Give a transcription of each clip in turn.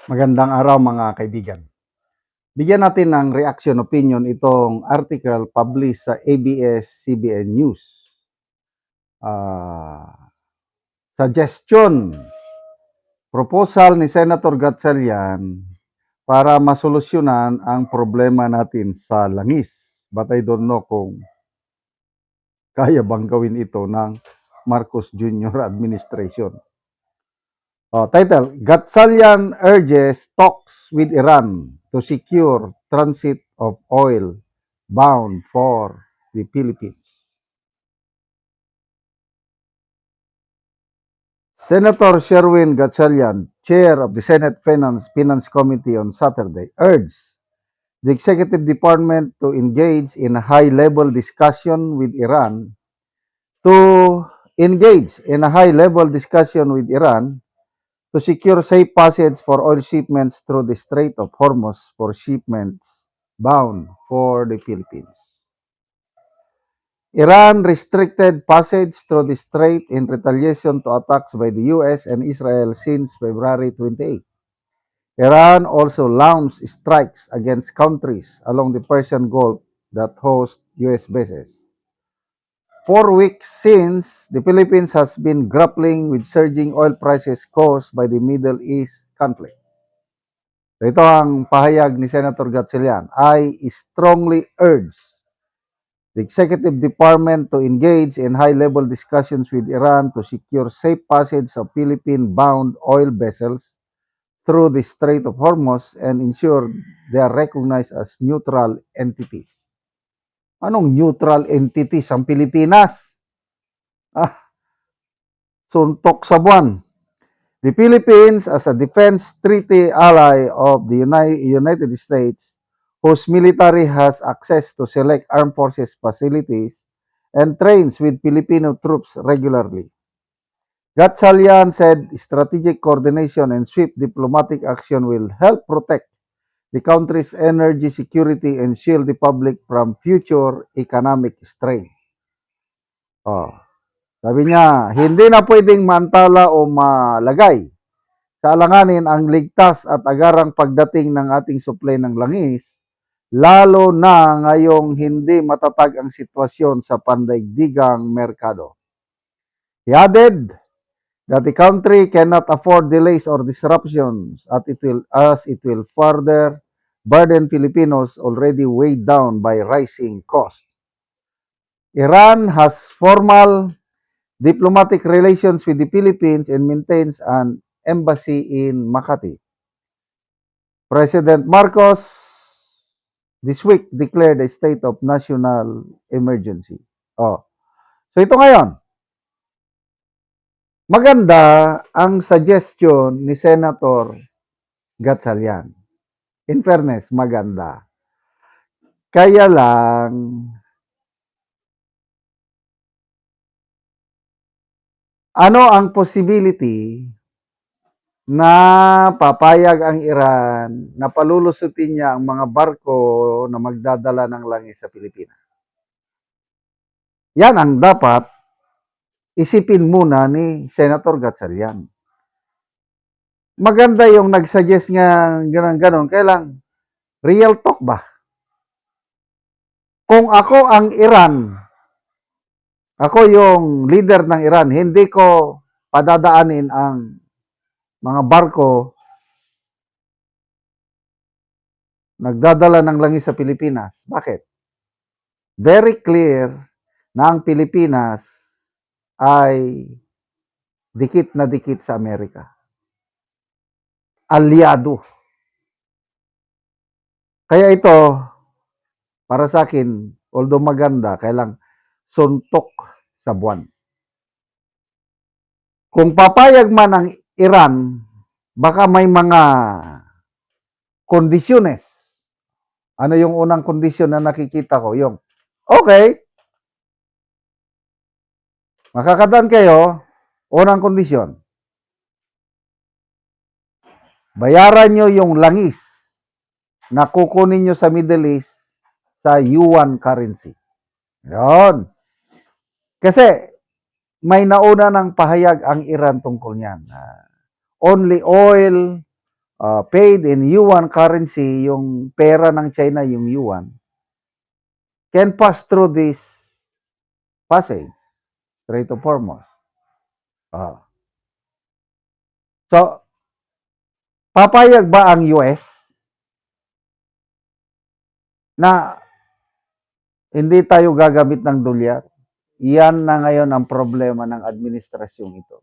Magandang araw mga kaibigan. Bigyan natin ng reaction opinion itong article published sa ABS-CBN News. Suggestion, proposal ni Senator Gatchalian para masolusyonan ang problema natin sa langis. But I don't know kung kaya bang gawin ito ng Marcos Jr. administration. Title, Gatchalian urges talks with Iran to secure transit of oil bound for the Philippines. Senator Sherwin Gatchalian, chair of the Senate Finance Committee on Saturday, urged the Executive Department to engage in a high-level discussion with Iran to secure safe passage for oil shipments through the Strait of Hormuz for shipments bound for the Philippines. Iran restricted passage through the strait in retaliation to attacks by the US and Israel since February 28. Iran also launched strikes against countries along the Persian Gulf that host US bases. 4 weeks since, the Philippines has been grappling with surging oil prices caused by the Middle East conflict. Ito ang pahayag ni Senator Gatchalian. I strongly urge the Executive Department to engage in high-level discussions with Iran to secure safe passage of Philippine-bound oil vessels through the Strait of Hormuz and ensure they are recognized as neutral entities. Anong neutral entities ang Pilipinas? Suntok sa buwan. The Philippines, as a defense treaty ally of the United States, whose military has access to select armed forces facilities and trains with Filipino troops regularly. Gatchalian said strategic coordination and swift diplomatic action will help protect the country's energy security and shield the public from future economic strain. Sabi niya, hindi na pwedeng mantala o malagay sa alanganin ang ligtas at agarang pagdating ng ating supply ng langis, lalo na ngayong hindi matatag ang sitwasyon sa pandaigdigang merkado. He added that the country cannot afford delays or disruptions as it will further burden Filipinos already weighed down by rising costs. Iran has formal diplomatic relations with the Philippines and maintains an embassy in Makati. President Marcos this week declared a state of national emergency. So ito ngayon, maganda ang suggestion ni Senator Gatchalian. In fairness, maganda. Kaya lang, ano ang possibility na papayag ang Iran na palulusutin niya ang mga barko na magdadala ng langis sa Pilipinas? Yan ang dapat isipin muna ni Senator Gatchalian. Maganda yung nag-suggest nga ganon-ganon. Kaya lang, real talk ba? Kung ako ang Iran, ako yung leader ng Iran, hindi ko padadaanin ang mga barko nagdadala ng langis sa Pilipinas. Bakit? Very clear na ang Pilipinas ay dikit na dikit sa Amerika. Aliado. Kaya ito, para sa akin, although maganda, kailang suntok sa buwan. Kung papayag man ang Iran, baka may mga kondisyones. Ano yung unang kondisyon na nakikita ko? Yung, okay, makakadaan kayo, unang kondisyon. Bayaran nyo yung langis na kukunin nyo sa Middle East sa yuan currency. Yon. Kasi may nauna ng pahayag ang Iran tungkol niyan. Only oil paid in yuan currency, yung pera ng China, yung yuan, can pass through this passage, Strait of Hormuz. So, papayag ba ang US na hindi tayo gagamit ng dolyar? Yan na ngayon ang problema ng administrasyong ito.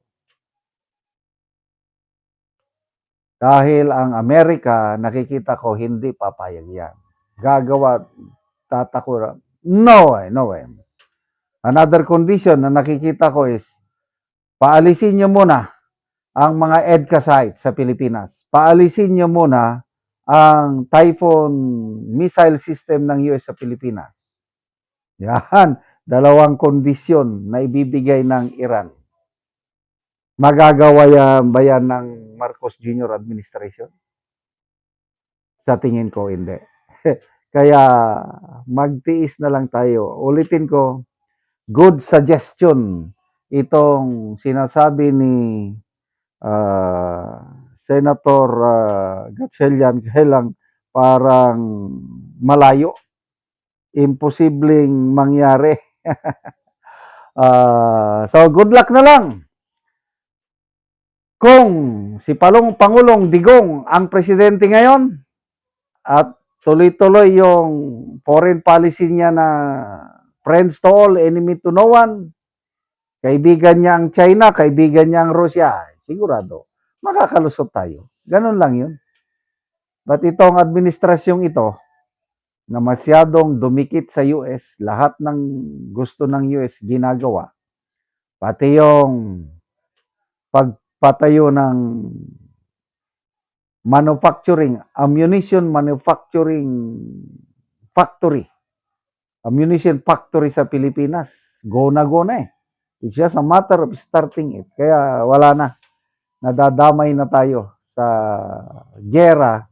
Dahil ang Amerika, nakikita ko, hindi papayag yan. Gagawa, tatakura. No way, no way. Another condition na nakikita ko is, paalisin nyo muna ang mga EDCA sites sa Pilipinas. Paalisin nyo muna ang Typhoon missile system ng US sa Pilipinas. Yan, dalawang kondisyon na ibibigay ng Iran. Magagawa ba yan ng Marcos Jr. administration? Sa tingin ko, hindi. Kaya magtiis na lang tayo. Ulitin ko, good suggestion itong sinasabi ni Senator Gatchalian, kailang parang malayo. Imposibleng mangyari. So, good luck na lang. Kung si Pangulong Digong ang presidente ngayon at tuloy-tuloy yung foreign policy niya na friends to all, enemy to no one, kaibigan niya ang China, kaibigan niya ang Russia, sigurado, makakalusot tayo. Ganun lang yun. But itong administrasyong ito, na masyadong dumikit sa US, lahat ng gusto ng US ginagawa, pati yung pagpatayo ng manufacturing, ammunition manufacturing factory, ammunition factory sa Pilipinas, go na eh. It's just a matter of starting it. Kaya wala na. Nadadamay na tayo sa gera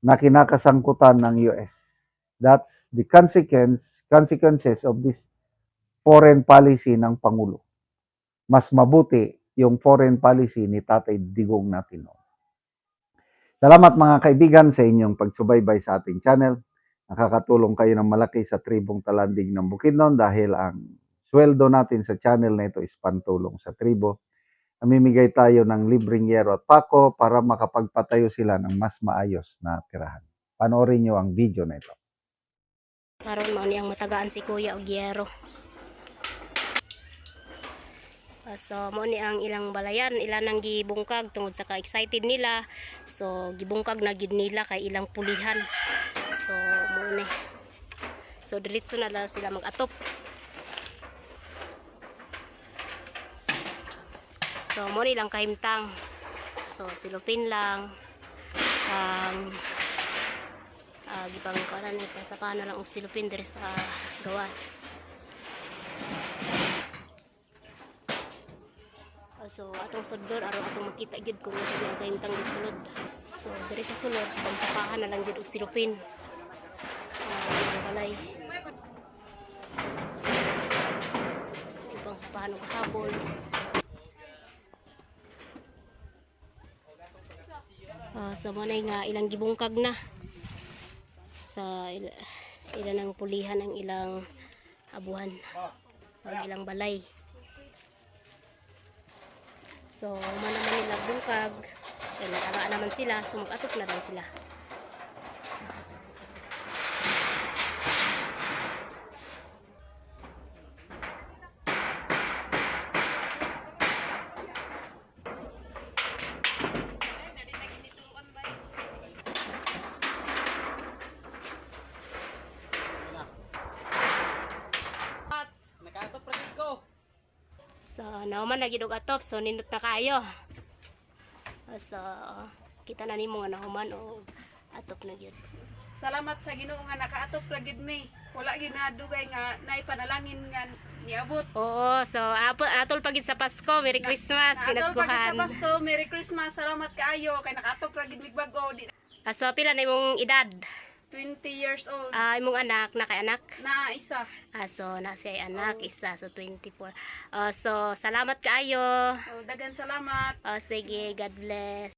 na kinakasangkutan ng US. That's the consequences of this foreign policy ng Pangulo. Mas mabuti yung foreign policy ni Tatay Digong natin. Salamat mga kaibigan sa inyong pagsubaybay sa ating channel. Nakakatulong kayo ng malaki sa tribong Talandig ng Bukidnon dahil ang sweldo natin sa channel na ito is pantulong sa tribo. Namimigay tayo ng libreng yero at pako para makapagpatayo sila ng mas maayos na tirahan. Panoorin nyo ang video na ito. Karon mao niyang matagaan si Kuya og yero. So mo ni ang ilang balayan, ilan nang gibungkag tungod sa ka-excited nila. So gibungkag na gid nila kay ilang pulihan. So mo ni. So diretso na lang sila mag-atop. So mo ni lang kahimtang. So silupin lang gipang kanan ni pasapahan na lang og silupin diri sa gawas. So atong sudlor aron atong makita gid kung sa ang kahimtang gisulod. So diri sa sulod pagsapahan na lang gid og silupin. Balay. Ibang sapahan og habol. So mo nga ilang gibungkag na sa ilan ng pulihan ang ilang abuhan ang ilang balay. So man naman nila bungkag kaya nag-aga naman sila, so mag-atop na lang sila. So, nauman na gidog atop, so nindot na kayo. So, kita na nimo nga nahuman o atop na gyud. Salamat sa Ginoo nga nakaatop ra gid mi. Wala gid na dugay nga naipanalangin nga niabot. Oo, so atol pagid sa Pasko, Merry Christmas, Naatol pa gid sa kinaskuhan. Pasko, Merry Christmas. Salamat kaayo kay nakaatop ra gid mig bago. So, pila na imong edad? 20 years old. Imong anak, na kay anak? Na isa. So, na siya anak, isa, so 24. So, salamat kaayo. Dagan salamat. Sige, God bless.